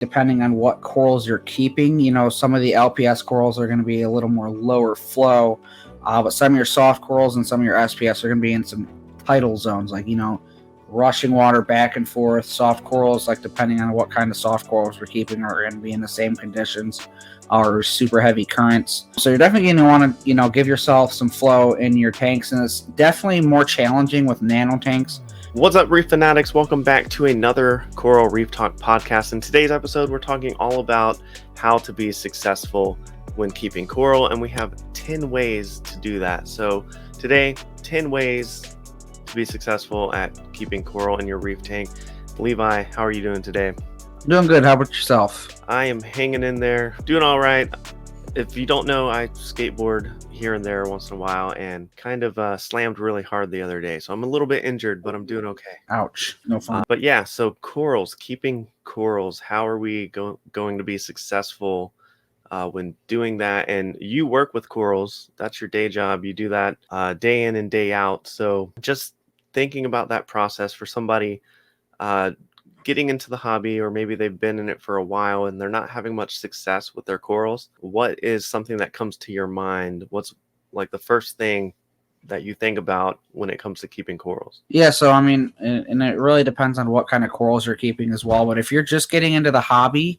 depending on what corals you're keeping. Some of the LPS corals are going to be a little more lower flow, but some of your soft corals and some of your SPS are going to be in some tidal zones, like, rushing water back and forth. Soft corals, like depending on what kind of soft corals we're keeping, are going to be in the same conditions or super heavy currents. So you're definitely going to want to, give yourself some flow in your tanks, and it's definitely more challenging with nano tanks. What's up, Reef Fanatics? Welcome back to another Coral Reef Talk podcast. In today's episode, we're talking all about how to be successful when keeping coral, and we have 10 ways to do that. So today, 10 ways to be successful at keeping coral in your reef tank. Levi, how are you doing today? Doing good. How about yourself? I am hanging in there, doing all right. If you don't know, I skateboard here and there once in a while and kind of slammed really hard the other day. So I'm a little bit injured, but I'm doing okay. Ouch. No fun. But yeah, so corals, keeping corals, how are we going to be successful when doing that? And you work with corals. That's your day job. You do that day in and day out. So just thinking about that process for somebody getting into the hobby, or maybe they've been in it for a while and they're not having much success with their corals, what is something that comes to your mind? What's like the first thing that you think about when it comes to keeping corals? Yeah, so I mean, and it really depends on what kind of corals you're keeping as well. But if you're just getting into the hobby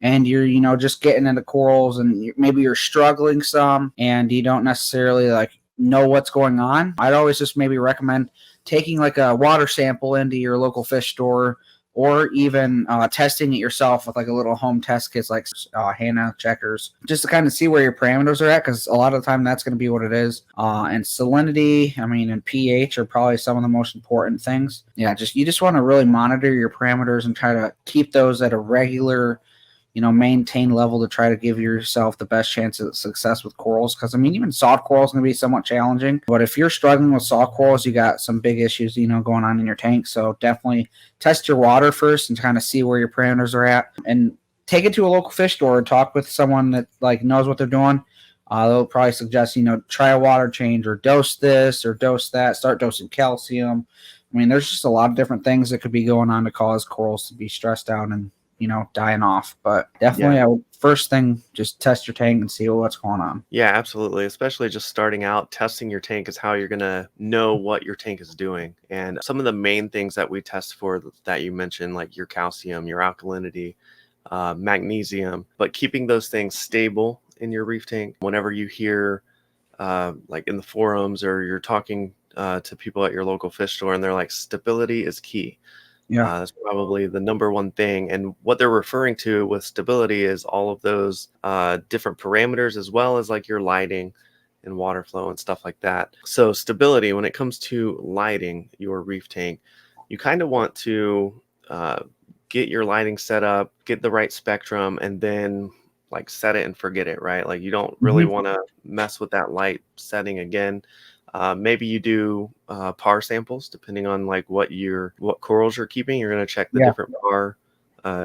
and you're, just getting into corals and maybe you're struggling some and you don't necessarily know what's going on, I'd always just maybe recommend taking like a water sample into your local fish store, or even testing it yourself with like a little home test kits like Hannah checkers, just to kind of see where your parameters are at, because a lot of the time that's going to be what it is. And salinity, and pH are probably some of the most important things. Yeah, you just want to really monitor your parameters and try to keep those at a regular, maintain level to try to give yourself the best chance of success with corals. Because, even soft corals can be somewhat challenging. But if you're struggling with soft corals, you got some big issues, going on in your tank. So definitely test your water first and kind of see where your parameters are at. And take it to a local fish store and talk with someone that knows what they're doing. They'll probably suggest, try a water change, or dose this or dose that, start dosing calcium. There's just a lot of different things that could be going on to cause corals to be stressed out and dying off. But definitely, I would first thing, just test your tank and see what's going on. Yeah, absolutely. Especially just starting out, testing your tank is how you're going to know what your tank is doing. And some of the main things that we test for that you mentioned, like your calcium, your alkalinity, magnesium, but keeping those things stable in your reef tank. Whenever you hear like in the forums, or you're talking to people at your local fish store and they're like, stability is key. Yeah, that's probably the number one thing. And what they're referring to with stability is all of those different parameters, as well as like your lighting and water flow and stuff like that. So stability, when it comes to lighting your reef tank, you kind of want to get your lighting set up, get the right spectrum, and then like set it and forget it, right? Like you don't really want to mess with that light setting again. Maybe you do par samples depending on like what corals you're keeping. You're going to check the different par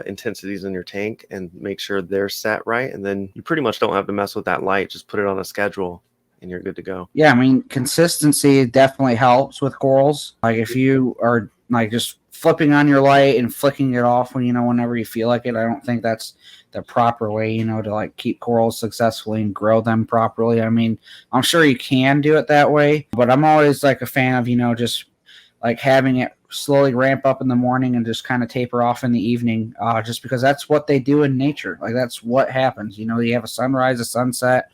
intensities in your tank and make sure they're set right. And then you pretty much don't have to mess with that light. Just put it on a schedule and you're good to go. Yeah, consistency definitely helps with corals. Like if you are like just flipping on your light and flicking it off whenever you feel like it, I don't think that's the proper way, to like keep corals successfully and grow them properly. I'm sure you can do it that way, but I'm always like a fan of, just like having it slowly ramp up in the morning and just kind of taper off in the evening, just because that's what they do in nature. Like that's what happens. You have a sunrise, a sunset.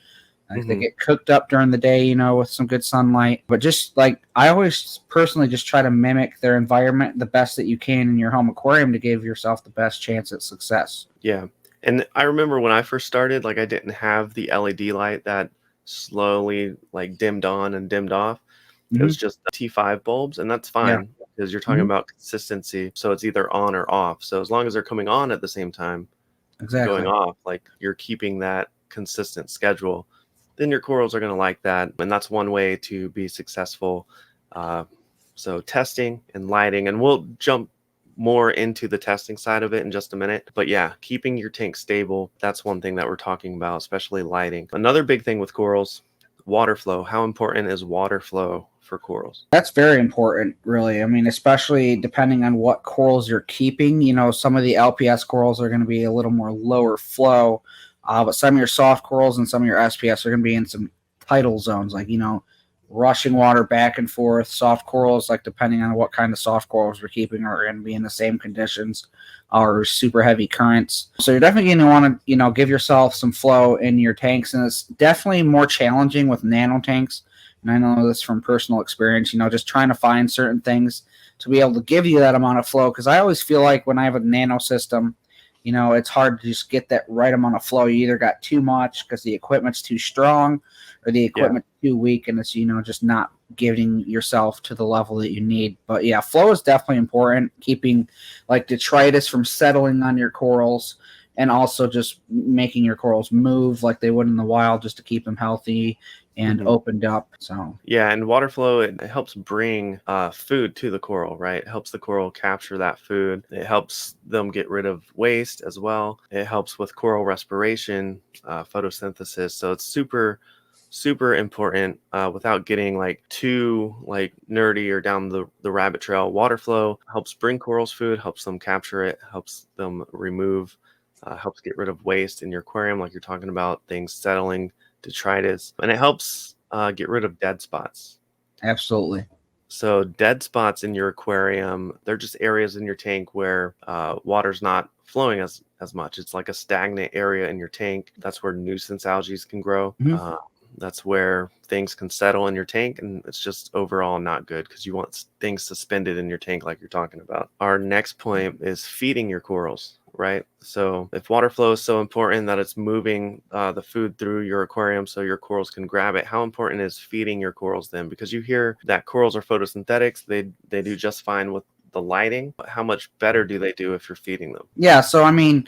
They get cooked up during the day, with some good sunlight. But just like I always personally just try to mimic their environment the best that you can in your home aquarium to give yourself the best chance at success. Yeah. And I remember when I first started, like I didn't have the LED light that slowly like dimmed on and dimmed off. It was just T5 bulbs, and that's fine because you're talking about consistency. So it's either on or off. So as long as they're coming on at the same time, going off, like you're keeping that consistent schedule, then your corals are going to like that. And that's one way to be successful. So testing and lighting, and we'll jump more into the testing side of it in just a minute. But yeah, keeping your tank stable, that's one thing that we're talking about, especially lighting. Another big thing with corals, water flow. How important is water flow for corals. That's very important, really. I mean, especially depending on what corals you're keeping. Some of the LPS corals are going to be a little more lower flow, but some of your soft corals and some of your SPS are going to be in some tidal zones, like, rushing water back and forth. Soft corals, like depending on what kind of soft corals we're keeping, are going to be in the same conditions or super heavy currents. So you're definitely going to want to, give yourself some flow in your tanks. And it's definitely more challenging with nano tanks. And I know this from personal experience, just trying to find certain things to be able to give you that amount of flow. Because I always feel like when I have a nano system, it's hard to just get that right amount of flow. You either got too much because the equipment's too strong or the equipment's too weak, and it's, just not giving yourself to the level that you need. But yeah, flow is definitely important. Keeping like detritus from settling on your corals, and also just making your corals move like they would in the wild, just to keep them healthy and opened up. So yeah, and water flow, it helps bring food to the coral, right? It helps the coral capture that food. It helps them get rid of waste as well. It helps with coral respiration, photosynthesis. So it's super important. Without getting like too like nerdy or down the rabbit trail, water flow helps bring corals food, helps them capture it, helps them remove, helps get rid of waste in your aquarium, like you're talking about, things settling, detritus, and it helps get rid of dead spots. absolutely. So dead spots in your aquarium, they're just areas in your tank where water's not flowing as much. It's like a stagnant area in your tank. That's where nuisance algae can grow. That's where things can settle in your tank, and it's just overall not good because you want things suspended in your tank like you're talking about. Our next point is feeding your corals, right? So if water flow is so important that it's moving the food through your aquarium so your corals can grab it, how important is feeding your corals then? Because you hear that corals are photosynthetics. They do just fine with the lighting, but how much better do they do if you're feeding them? Yeah, so I mean,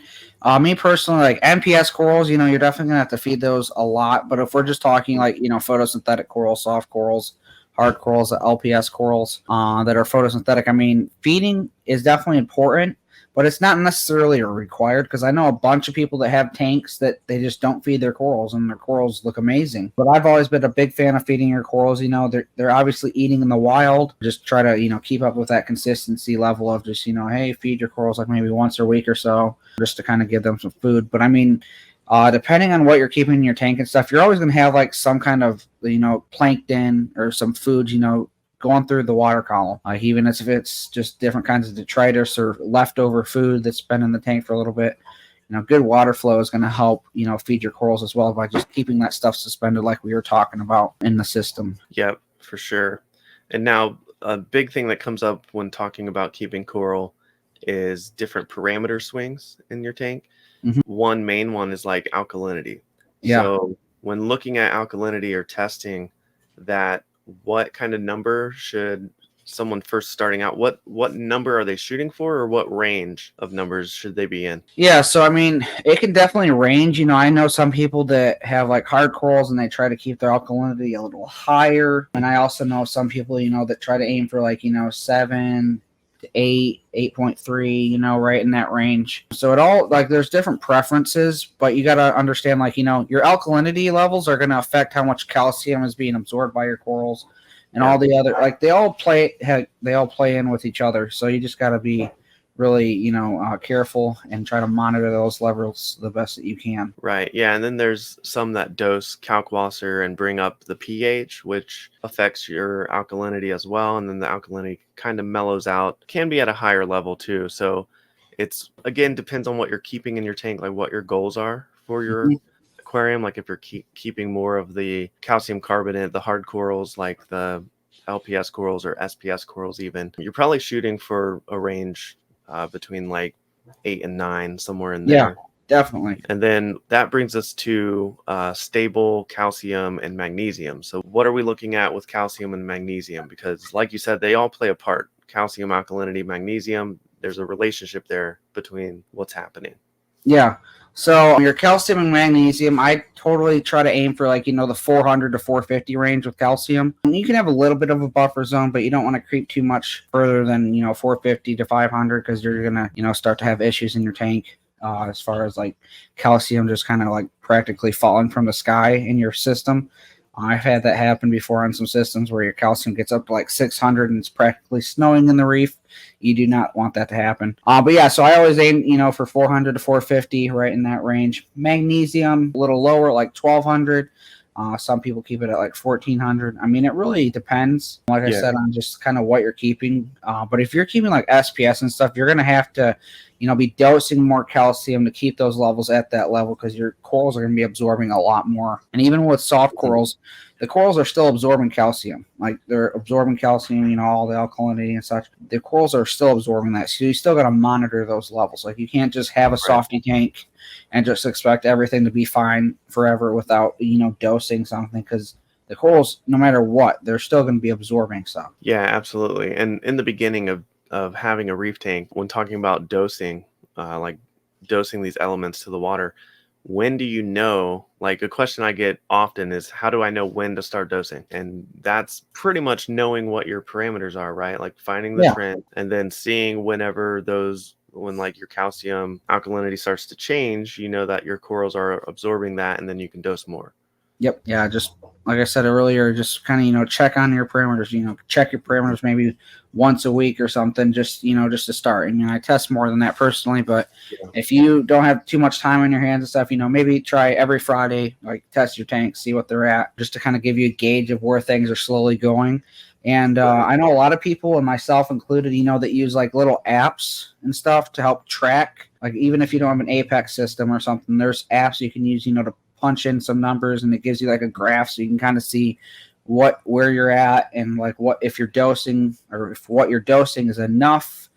me personally, like NPS corals, you're definitely gonna have to feed those a lot. But if we're just talking like, photosynthetic corals, soft corals, hard corals, LPS corals that are photosynthetic, I mean, feeding is definitely important, but it's not necessarily required, because I know a bunch of people that have tanks that they just don't feed their corals, and their corals look amazing. But I've always been a big fan of feeding your corals. They're obviously eating in the wild. Just try to, keep up with that consistency level of just, hey, feed your corals like maybe once a week or so, just to kind of give them some food. But I mean, depending on what you're keeping in your tank and stuff, you're always going to have like some kind of, plankton or some food, going through the water column, even if it's just different kinds of detritus or leftover food that's been in the tank for a little bit. Good water flow is going to help, feed your corals as well by just keeping that stuff suspended like we were talking about in the system. Yep, for sure. And now a big thing that comes up when talking about keeping coral is different parameter swings in your tank. One main one is like alkalinity. Yeah. So when looking at alkalinity or testing that, what kind of number should someone first starting out, what number are they shooting for, or what range of numbers should they be in? Yeah, so I mean, it can definitely range. I know some people that have like hard corals and they try to keep their alkalinity a little higher. And I also know some people, that try to aim for like, 7 to 8, 8.3, right in that range. So it all, like, there's different preferences, but you got to understand, like, your alkalinity levels are going to affect how much calcium is being absorbed by your corals, and all the other, like, they all play in with each other. So you just got to be really, careful and try to monitor those levels the best that you can. Right. Yeah. And then there's some that dose Kalkwasser and bring up the pH, which affects your alkalinity as well. And then the alkalinity kind of mellows out, can be at a higher level too. So it's, again, depends on what you're keeping in your tank, like what your goals are for your aquarium. Like if you're keeping more of the calcium carbonate, the hard corals, like the LPS corals or SPS corals even, you're probably shooting for a range between like 8 and 9, somewhere in there. Yeah, definitely. And then that brings us to stable calcium and magnesium. So what are we looking at with calcium and magnesium? Because like you said, they all play a part. Calcium, alkalinity, magnesium, there's a relationship there between what's happening. Yeah. So your calcium and magnesium, I totally try to aim for like, the 400 to 450 range with calcium. And you can have a little bit of a buffer zone, but you don't want to creep too much further than, 450 to 500, because you're going to, start to have issues in your tank as far as like calcium just kind of like practically falling from the sky in your system. I've had that happen before on some systems where your calcium gets up to like 600 and it's practically snowing in the reef. You do not want that to happen. But yeah, so I always aim, for 400 to 450, right in that range. Magnesium, a little lower, like 1200. Some people keep it at like 1400. I mean, it really depends, like I said, on just kind of what you're keeping. But if you're keeping like SPS and stuff, you're going to have to, be dosing more calcium to keep those levels at that level, because your corals are going to be absorbing a lot more. And even with soft corals, the corals are still absorbing calcium. Like they're absorbing calcium, all the alkalinity and such. The corals are still absorbing that. So you still got to monitor those levels. Like you can't just have a softy tank and just expect everything to be fine forever without, dosing something, because the corals, no matter what, they're still going to be absorbing some. Yeah, absolutely. And in the beginning of having a reef tank, when talking about dosing, like dosing these elements to the water, when do you know? Like a question I get often is, how do I know when to start dosing? And that's pretty much knowing what your parameters are, right? Like finding the trend and then seeing when like your calcium alkalinity starts to change, that your corals are absorbing that, and then you can dose more. Yep. Yeah. Just like I said earlier, just kind of, check on your parameters, check your parameters maybe once a week or something, just to start. And, I test more than that personally, but if you don't have too much time on your hands and stuff, maybe try every Friday, like test your tanks, see what they're at, just to kind of give you a gauge of where things are slowly going. And I know a lot of people, and myself included, that use like little apps and stuff to help track. Like even if you don't have an Apex system or something, there's apps you can use, to punch in some numbers, and it gives you like a graph, so you can kind of see where you're at, and like what if you're dosing, or if what you're dosing is enough.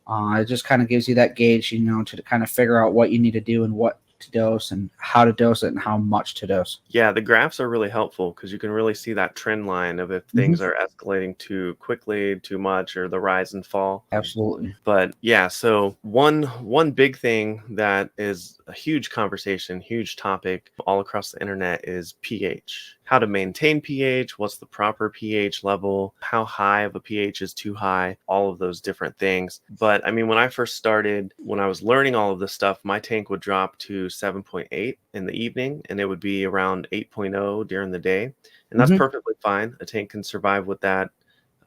It just kind of gives you that gauge, to kind of figure out what you need to do and what to dose and how to dose it and how much to dose. Yeah, the graphs are really helpful because you can really see that trend line of if things are escalating too quickly, too much, or the rise and fall. Absolutely. But yeah, so one big thing that is a huge conversation, huge topic all across the internet is pH. How to maintain pH, what's the proper pH level, how high of a pH is too high, all of those different things. But I mean, when I first started, when I was learning all of this stuff, my tank would drop to 7.8 in the evening, and it would be around 8.0 during the day. And that's perfectly fine. A tank can survive with that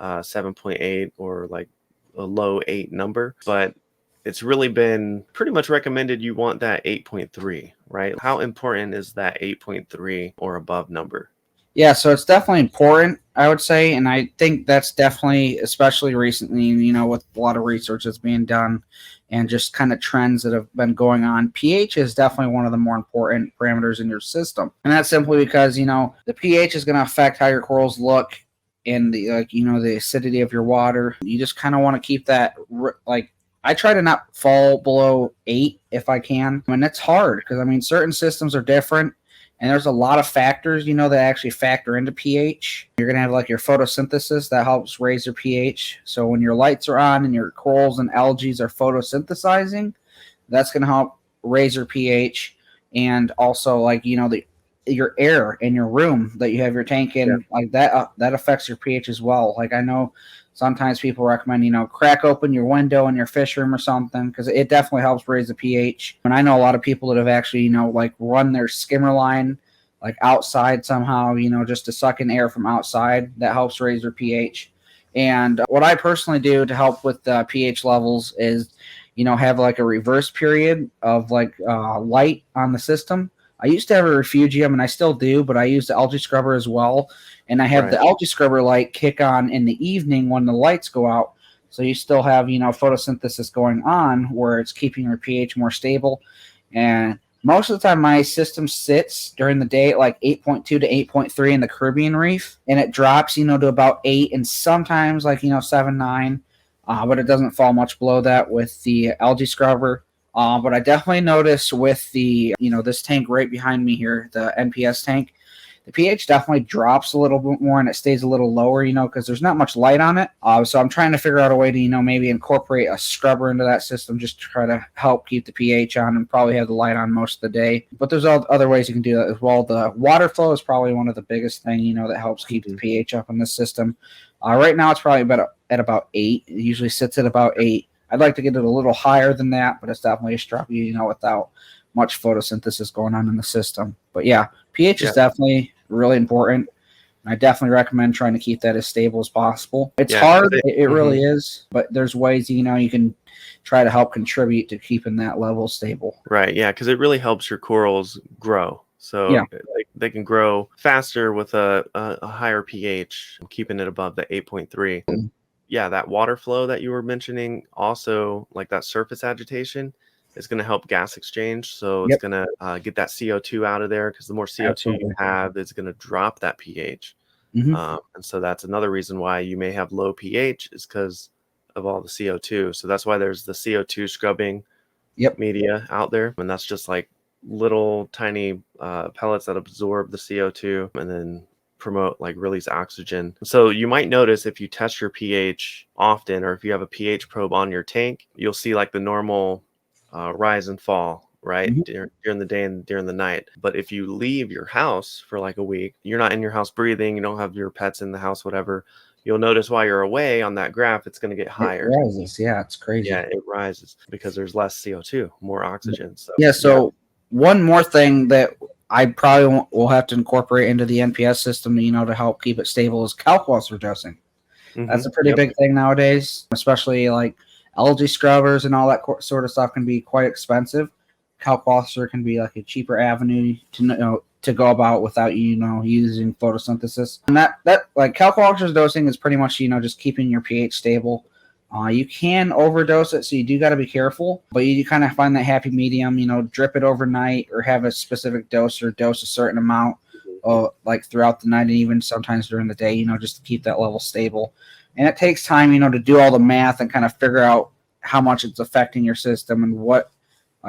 7.8 or like a low 8 number. But it's really been pretty much recommended you want that 8.3, right? How important is that 8.3 or above number? Yeah, so it's definitely important, I would say, and I think that's definitely, especially recently, with a lot of research that's being done and just kind of trends that have been going on, pH is definitely one of the more important parameters in your system. And that's simply because, the pH is going to affect how your corals look and the acidity of your water. You just kind of want to keep that, I try to not fall below 8 if I can. I mean, it's hard because, certain systems are different, and there's a lot of factors, that actually factor into pH. You're going to have like your photosynthesis that helps raise your pH. So when your lights are on and your corals and algae are photosynthesizing, that's going to help raise your pH. And also your air in your room that you have your tank in, like that affects your pH as well. Like I know sometimes people recommend, crack open your window in your fish room or something, because it definitely helps raise the pH. And I know a lot of people that have actually, run their skimmer line like outside somehow, just to suck in air from outside. That helps raise their pH. And what I personally do to help with the pH levels is, have like a reverse period of light on the system. I used to have a refugium, and I still do, but I use the algae scrubber as well. And I have the algae scrubber light kick on in the evening when the lights go out. So you still have, photosynthesis going on where it's keeping your pH more stable. And most of the time my system sits during the day at like 8.2 to 8.3 in the Caribbean Reef. And it drops, to about 8 and sometimes 7, 9. But it doesn't fall much below that with the algae scrubber. But I definitely notice with the, this tank right behind me here, the NPS tank, the pH definitely drops a little bit more and it stays a little lower, because there's not much light on it. So I'm trying to figure out a way to, maybe incorporate a scrubber into that system just to try to help keep the pH on and probably have the light on most of the day. But there's other ways you can do that as well. The water flow is probably one of the biggest things, that helps keep the pH up in this system. Right now it's probably at about 8. It usually sits at about 8. I'd like to get it a little higher than that, but it's definitely a struggle, without much photosynthesis going on in the system. But yeah, pH is definitely really important. I definitely recommend trying to keep that as stable as possible. It's Yeah, hard, it really is, but there's ways, you can try to help contribute to keeping that level stable. right. Yeah, because it really helps your corals grow. Yeah. So they can grow faster with a higher pH, keeping it above the 8.3. Yeah, that water flow that you were mentioning, also like that surface agitation, is going to help gas exchange. So it's Yep. going to get that CO2 out of there, because the more CO2 Absolutely. you have, it's going to drop that pH. Mhm. And so that's another reason why you may have low pH, is because of all the CO2. So that's why there's the CO2 scrubbing Yep. media out there. And that's just like little tiny pellets that absorb the CO2 and then promote like release oxygen. So you might notice if you test your pH often, or if you have a pH probe on your tank, you'll see like the normal rise and fall, right? Mhm. During the day and during the night. But if you leave your house for like a week, you're not in your house breathing, you don't have your pets in the house, whatever, you'll notice while you're away on that graph, it's going to get It higher. rises. Yeah, it's Yeah, crazy. it rises because there's less CO2, more oxygen. So Yeah, so one more thing that I probably will have to incorporate into the NPS system, to help keep it stable is Kalkwasser dosing. That's a pretty Yep. big thing nowadays, especially like algae scrubbers and all that sort of stuff can be quite expensive. Kalkwasser can be like a cheaper avenue to go about without using photosynthesis. And that like Kalkwasser dosing is pretty much just keeping your pH stable. You can overdose it, so you do got to be careful, but you kind of find that happy medium. Drip it overnight or have a specific dose, or dose a certain amount like throughout the night, and even sometimes during the day, just to keep that level stable. And it takes time, to do all the math and kind of figure out how much it's affecting your system and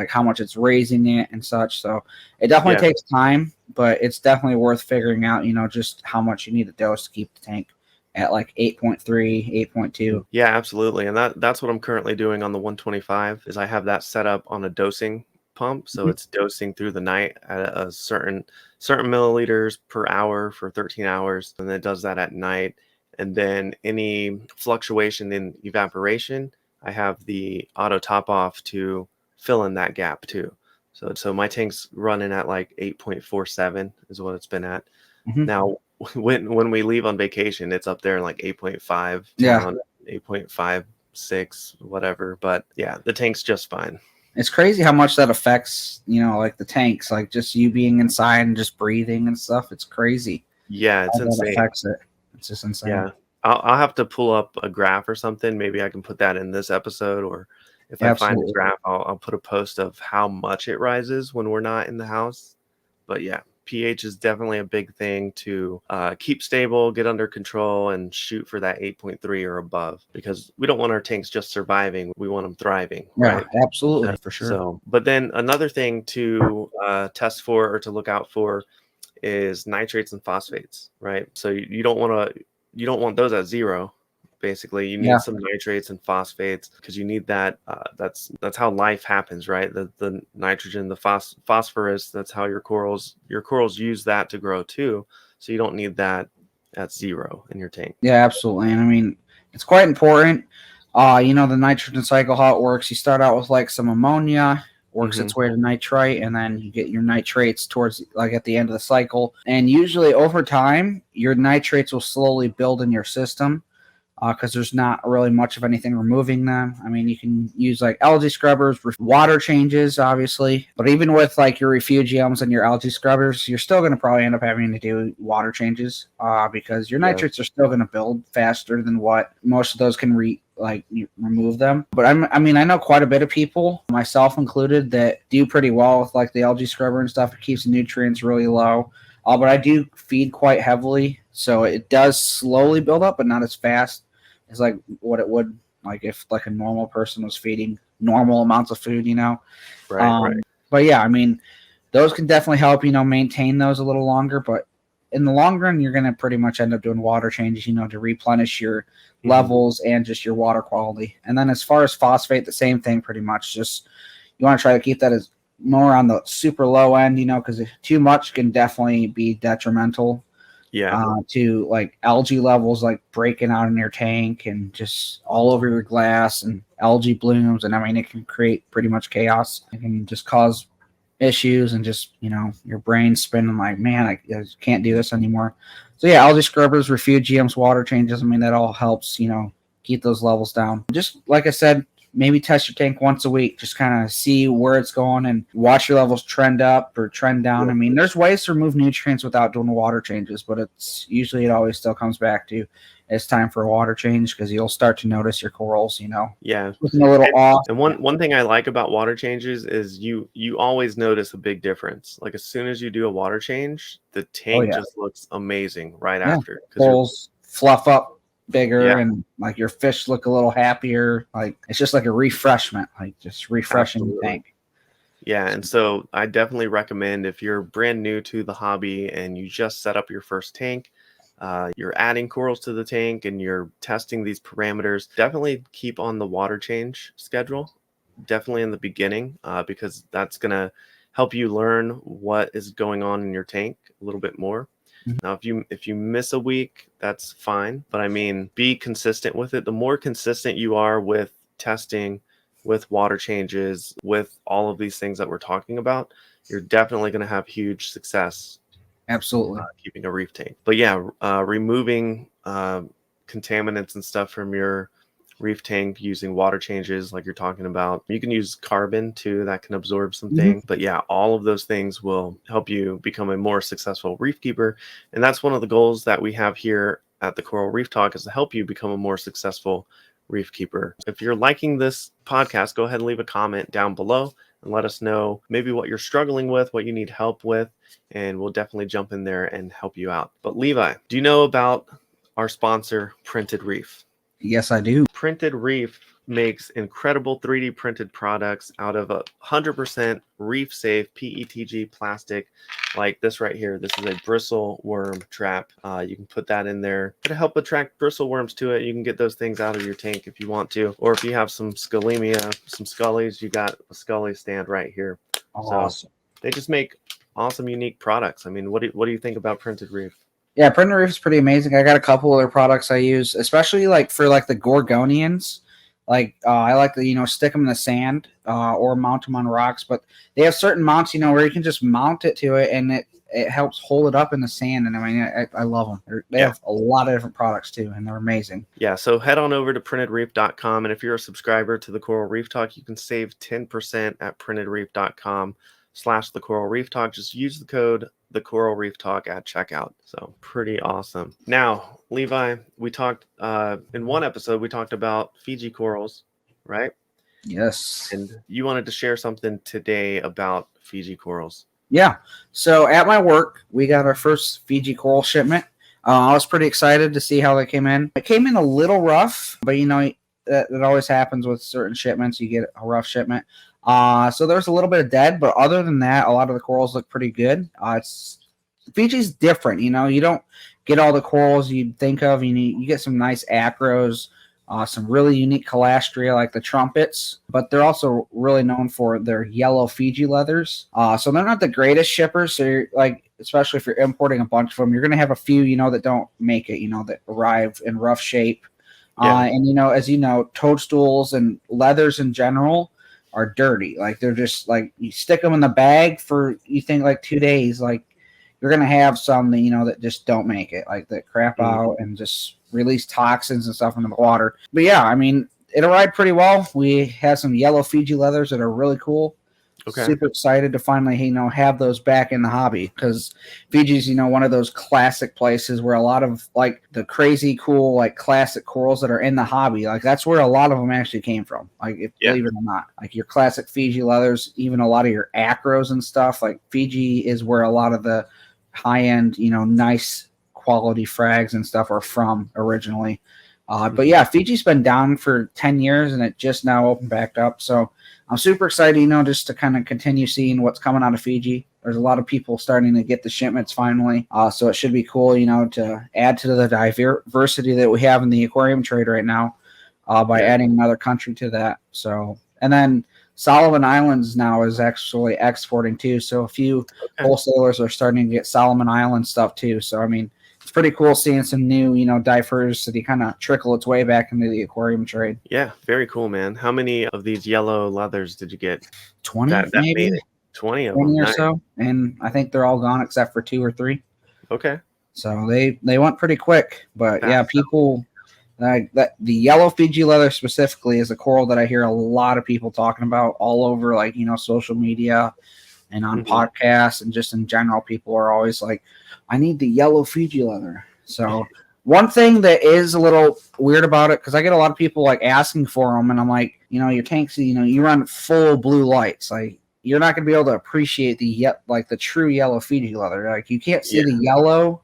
how much it's raising it and such. So it definitely takes time, but it's definitely worth figuring out, just how much you need to dose to keep the tank at like 8.3, 8.2. Yeah, absolutely. And that's what I'm currently doing on the 125, is I have that set up on a dosing pump. So Mhm. it's dosing through the night at a certain milliliters per hour for 13 hours. And then it does that at night. And then any fluctuation in evaporation, I have the auto top off to fill in that gap too. So my tank's running at like 8.47 is what it's been at. Mhm. Now, when we leave on vacation, it's up there in like 8.5 Yeah. down, 8.56, whatever. But yeah, the tank's just fine. It's crazy how much that affects, like the tanks, like just you being inside and just breathing and stuff. It's crazy Yeah, it's how that insane. affects it. It's just insane. Yeah. I'll have to pull up a graph or something. Maybe I can put that in this episode, or if I find a Absolutely. graph, I'll put a post of how much it rises when we're not in the house. But yeah, pH is definitely a big thing to keep stable, get under control, and shoot for that 8.3 or above, because we don't want our tanks just surviving. We want them thriving, Yeah, right? absolutely, for sure. So, but then another thing to test for, or to look out for, is nitrates and phosphates, right? So you don't want those at zero. Basically, you Yeah. need some nitrates and phosphates, because you need that. That's how life happens, right? The nitrogen, the phosphorus. That's how your corals use that to grow too. So you don't need that at zero in your tank. Yeah, absolutely. And I mean, it's quite important. The nitrogen cycle, how it works. You start out with like some ammonia, works its way to nitrite, and then you get your nitrates towards like at the end of the cycle. And usually over time, your nitrates will slowly build in your system because there's not really much of anything removing them. I mean, you can use like algae scrubbers, water changes, obviously, but even with like your refugiums and your algae scrubbers, you're still going to probably end up having to do water changes because your nitrates are still going to build faster than what most of those can remove them. But I know quite a bit of people, myself included, that do pretty well with like the algae scrubber and stuff. It keeps the nutrients really low. But I do feed quite heavily, so it does slowly build up, but not as fast as like what it would like if like a normal person was feeding normal amounts of food, Right. But yeah, I mean, those can definitely help, maintain those a little longer. But in the long run, you're going to pretty much end up doing water changes, to replenish your levels and just your water quality. And then as far as phosphate, the same thing pretty much. Just you want to try to keep that as more on the super low end, because too much can definitely be detrimental to like algae levels, like breaking out in your tank and just all over your glass and algae blooms. And I mean, it can create pretty much chaos. It can just cause issues and just, your brain spinning like, man, I can't do this anymore. So yeah, algae scrubbers, refugiums, water changes. I mean, that all helps, keep those levels down. Just like I said, maybe test your tank once a week. Just kind of see where it's going and watch your levels trend up or trend down. I mean, there's ways to remove nutrients without doing water changes, but it always still comes back to it's time for a water change, because you'll start to notice your corals, Yeah. looking a little off. And one thing I like about water changes is you always notice a big difference. Like as soon as you do a water change, the tank just looks amazing right after. Corals fluff up bigger, Yeah. and like your fish look a little happier. Like it's just like a refreshment, like just refreshing the tank. Yeah, and so I definitely recommend, if you're brand new to the hobby and you just set up your first tank, you're adding corals to the tank and you're testing these parameters, definitely keep on the water change schedule, definitely in the beginning, because that's going to help you learn what is going on in your tank a little bit more. Now, if you miss a week, that's fine, but I mean, be consistent with it. The more consistent you are with testing, with water changes, with all of these things that we're talking about, you're definitely going to have huge success. Absolutely. Keeping a reef tank. But yeah, removing contaminants and stuff from your reef tank using water changes like you're talking about. You can use carbon too, that can absorb some things. But yeah, all of those things will help you become a more successful reef keeper. And that's one of the goals that we have here at the Coral Reef Talk, is to help you become a more successful reef keeper. If you're liking this podcast, go ahead and leave a comment down below and let us know maybe what you're struggling with, what you need help with, and we'll definitely jump in there and help you out. But Levi, do you know about our sponsor, Printed Reef? Yes, I do. Printed Reef makes incredible 3D printed products out of 100% reef safe PETG plastic, like this right here. This is a bristle worm trap. You can put that in there to help attract bristle worms to it. You can get those things out of your tank if you want to, or if you have some scalemia, some scullies, you got a scully stand right here. Awesome. So they just make awesome, unique products. I mean, what do you think about Printed Reef? Yeah, Printed Reef is pretty amazing. I got a couple other products I use, especially like for like the gorgonians. Like I like to stick them in the sand or mount them on rocks. But they have certain mounts where you can just mount it to it, and it helps hold it up in the sand. And I mean, I love them. They have a lot of different products too, and they're amazing. Yeah, so head on over to printedreef.com, and if you're a subscriber to the Coral Reef Talk, you can save 10% at printedreef.com/thecoralreeftalk. Just use the code TheCoralReefTalk at checkout. So pretty awesome. Now, Levi, we talked in one episode, we talked about Fiji corals, right? Yes. And you wanted to share something today about Fiji corals. Yeah. So at my work, we got our first Fiji coral shipment. I was pretty excited to see how they came in. It came in a little rough, but that always happens with certain shipments. You get a rough shipment. So there's a little bit of dead, but other than that, a lot of the corals look pretty good. Fiji's different, you don't get all the corals you'd think of. You get some nice acros, some really unique calastria like the trumpets, but they're also really known for their yellow Fiji leathers. So they're not the greatest shippers. So especially if you're importing a bunch of them, you're going to have a few, that don't make it, that arrive in rough shape. Yeah. And as you know, toadstools and leathers in general are dirty. Like they're just like, you stick them in the bag for, you think like 2 days, like you're going to have some that, that just don't make it, like that crap out and just release toxins and stuff into the water. But yeah, I mean, it arrived pretty well. We had some yellow Fiji leathers that are really cool. Okay. Super excited to finally, have those back in the hobby, because Fiji's, one of those classic places where a lot of like the crazy cool, like classic corals that are in the hobby, like that's where a lot of them actually came from. Like, believe it or not, like your classic Fiji leathers, even a lot of your acros and stuff, like Fiji is where a lot of the high end, nice quality frags and stuff are from originally. But yeah, Fiji's been down for 10 years and it just now opened back up. So I'm super excited, just to kind of continue seeing what's coming out of Fiji. There's a lot of people starting to get the shipments finally. So it should be cool, to add to the diversity that we have in the aquarium trade right now by adding another country to that. So, and then Solomon Islands now is actually exporting too. So a few wholesalers are starting to get Solomon Island stuff too. So, I mean, it's pretty cool seeing some new, diversity kind of trickle its way back into the aquarium trade. Yeah, very cool, man. How many of these yellow leathers did you get? 20, maybe. 20 of 20 them. or so. And I think they're all gone except for 2 or 3. Okay. So they went pretty quick. But yeah, Fast. people that the yellow Fiji leather specifically is a coral that I hear a lot of people talking about all over, like, social media and on podcasts, and just in general. People are always like, I need the yellow Fiji leather. So one thing that is a little weird about it, because I get a lot of people like asking for them, and I'm like, your tanks, you run full blue lights, like you're not going to be able to appreciate the true yellow Fiji leather. Like you can't see the yellow.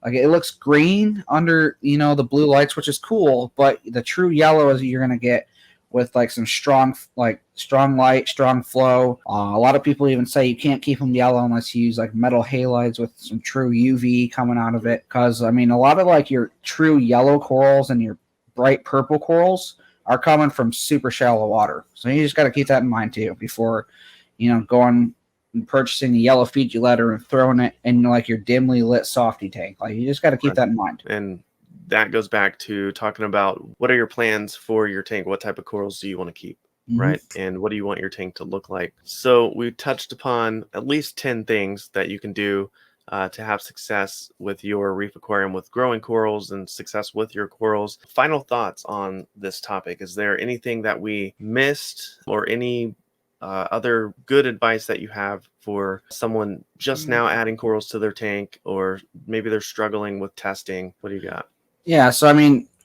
Like it looks green under, the blue lights, which is cool, but the true yellow is you're going to get with like some strong light, strong flow. A lot of people even say you can't keep them yellow unless you use like metal halides with some true UV coming out of it. Because a lot of like your true yellow corals and your bright purple corals are coming from super shallow water. So you just got to keep that in mind too before, going and purchasing the yellow Fiji leather and throwing it in like your dimly lit softy tank. Like you just got to keep that in mind. And that goes back to talking about what are your plans for your tank? What type of corals do you want to keep? Right? And what do you want your tank to look like? So we touched upon at least 10 things that you can do to have success with your reef aquarium with growing corals and success with your corals. Final thoughts on this topic. Is there anything that we missed or any other good advice that you have for someone just now adding corals to their tank, or maybe they're struggling with testing? What do you got? Yeah, so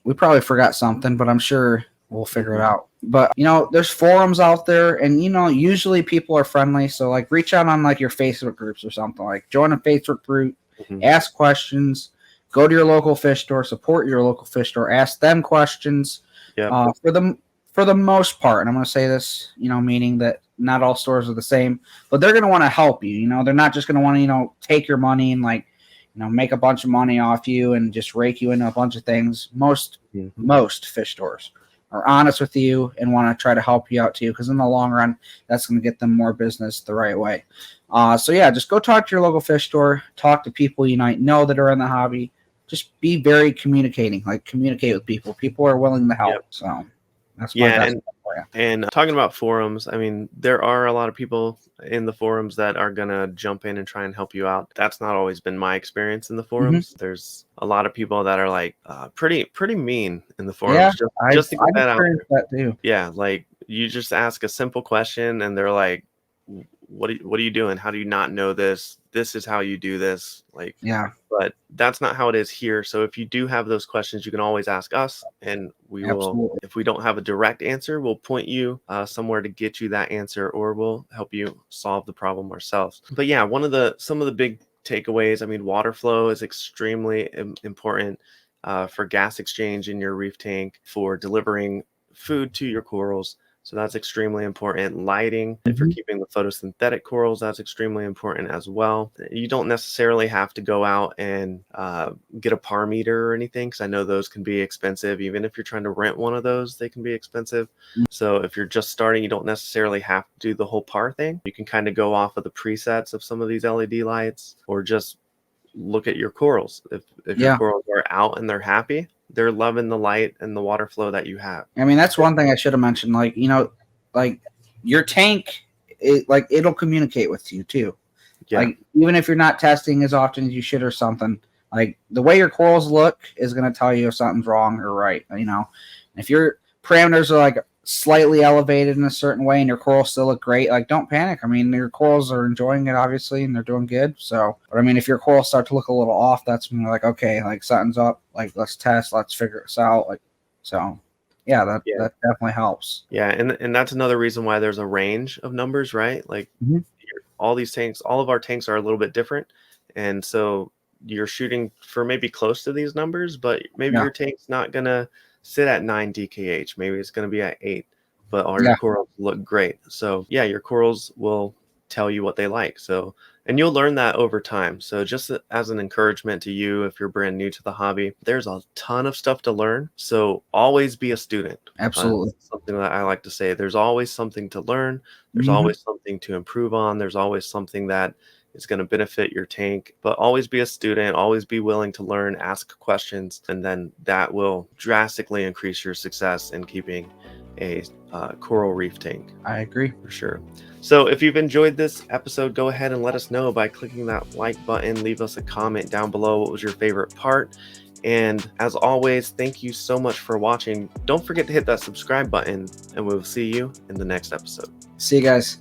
we probably forgot something, but I'm sure we'll figure it out. But there's forums out there, and usually people are friendly. So like reach out on like your Facebook groups or something. Like join a Facebook group, ask questions, go to your local fish store, support your local fish store, ask them questions. For the most part, and I'm going to say this, meaning that not all stores are the same, but they're going to want to help you. They're not just going to want to take your money and like make a bunch of money off you and just rake you into a bunch of things. Most fish stores are honest with you and want to try to help you out too, because in the long run, that's going to get them more business the right way. So yeah, just go talk to your local fish store, talk to people you might know that are in the hobby. Just be very communicating, like communicate with people. People are willing to help. So that's my best for you. And talking about forums, there are a lot of people in the forums that are going to jump in and try and help you out. That's not always been my experience in the forums. There's a lot of people that are like pretty mean in the forums. Just to get that out there. That too. Yeah, like you just ask a simple question and they're like, what are you doing? How do you not know this? This is how you do this. Like, yeah. But that's not how it is here. So if you do have those questions, you can always ask us, and we will. If we don't have a direct answer, we'll point you somewhere to get you that answer, or we'll help you solve the problem ourselves. But yeah, some of the big takeaways. Water flow is extremely important for gas exchange in your reef tank, for delivering food to your corals. So that's extremely important. Lighting, if you're keeping the photosynthetic corals, that's extremely important as well. You don't necessarily have to go out and get a par meter or anything, because I know those can be expensive. Even if you're trying to rent one of those, they can be expensive. So if you're just starting, you don't necessarily have to do the whole par thing. You can kind of go off of the presets of some of these LED lights, or just look at your corals. If your corals are out and they're happy, they're loving the light and the water flow that you have. That's one thing I should have mentioned. Like, like your tank, it'll communicate with you too. Yeah. Like, even if you're not testing as often as you should or something, like the way your corals look is going to tell you if something's wrong or right. If your parameters are like slightly elevated in a certain way and your corals still look great, like don't panic. Your corals are enjoying it obviously and they're doing good. So, but if your corals start to look a little off, that's when you're like, okay, like something's up, like let's test, let's figure this out. Like, so yeah, that definitely helps. Yeah. And that's another reason why there's a range of numbers, right? Like all of our tanks are a little bit different. And so you're shooting for maybe close to these numbers, but maybe your tank's not going to sit at 9 DKH. Maybe it's going to be at 8, but all your corals look great. So yeah, your corals will tell you what they like. So, and you'll learn that over time. So just as an encouragement to you, if you're brand new to the hobby, there's a ton of stuff to learn. So always be a student. Absolutely. Something that I like to say, there's always something to learn. There's always something to improve on. There's always something that is going to benefit your tank, but always be a student, always be willing to learn, ask questions, and then that will drastically increase your success in keeping a coral reef tank. I agree. For sure. So if you've enjoyed this episode, go ahead and let us know by clicking that like button. Leave us a comment down below. What was your favorite part? And as always, thank you so much for watching. Don't forget to hit that subscribe button, and we'll see you in the next episode. See you guys.